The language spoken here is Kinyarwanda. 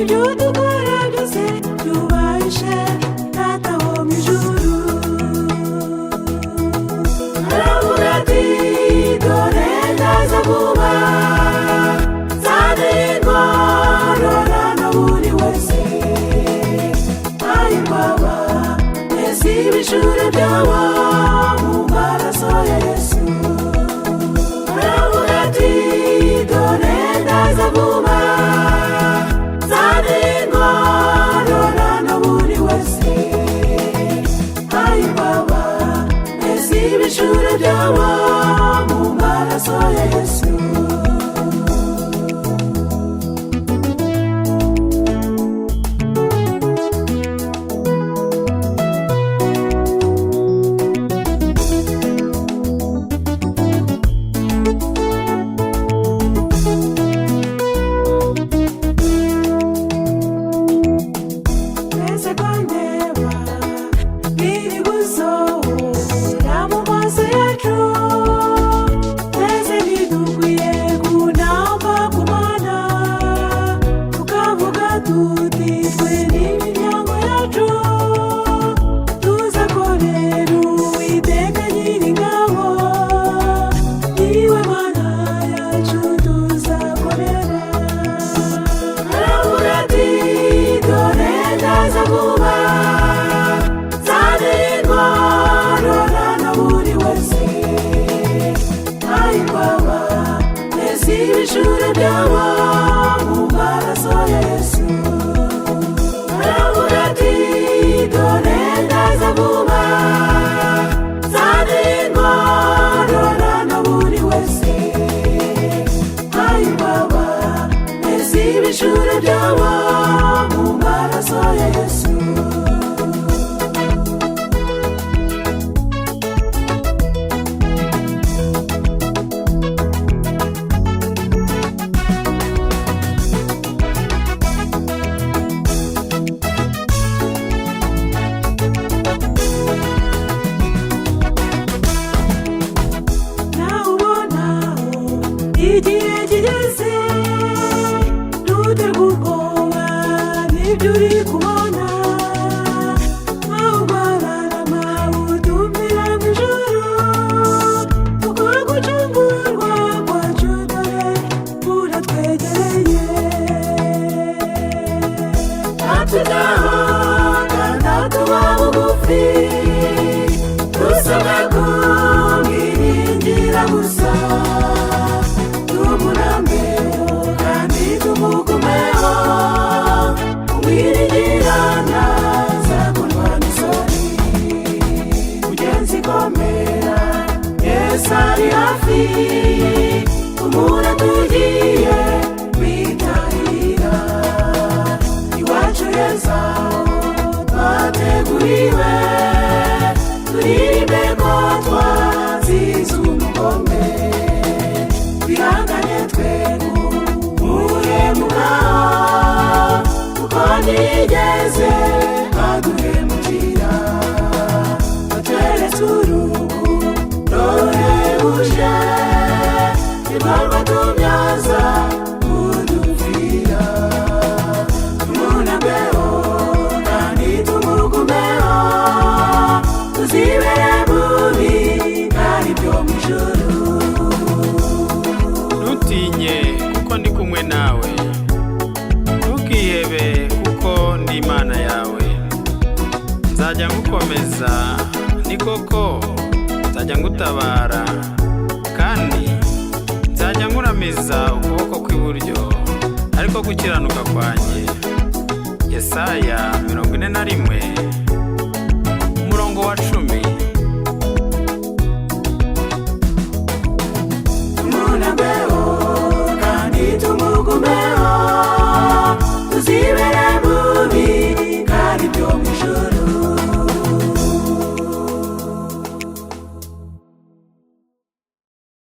ibyo dukora byose byubahishe Data wo mu ijuru. Aravuga ati dore ndaza vuba nzane ingororano buri wese ayibaba mbese ibicuro byabo mu maraso ya Yesu. Aravuga ati dore ndaza vuba nzane ingororano buri wese ayibaba mbese ibicuro byabo mu maraso ya Yesu. Ibicuro byabo mu maraso ya Yesu. Aravuga ati dore ndaza vuba nzane ingororano buri wese ayibaba mbese ibicuro byabo mu maraso ya Yesu. Igihe kigeze ntuterwe ubwoba n'ibyo uri kubona ahubwo barama utumira mu ijuru kuko gucungurwa kwacu dore kuratwegereye. Natwe naho kandi tuba bugufi dusabwa kumwiringira gusa kandi tumugumeho umwiringirana zakorwa n'isoni. Mugenzi komera Yesu ari hafi umura tugiye kwitahira iwacu heza twateguriwe turirimbe ko twazize umugome twihangane nigeze aduhemukira atweretse urugo ruhebuje nirwo tumyaza kudupfira. Tumunabeho kandi tumugumeho tuzibere mubi kandi byo mu ijuru. Ntutinye kuko ndi kumwe nawe, ntukihebe kuko ndi Imana yawe. Nzajya ngukomeza ni koko nzajya ngutabara kandi nzajya nkuramiza ukuboko kw'iburyo ariko gukiranuka kwanjye. Yesaya 41 umurongo wa 10.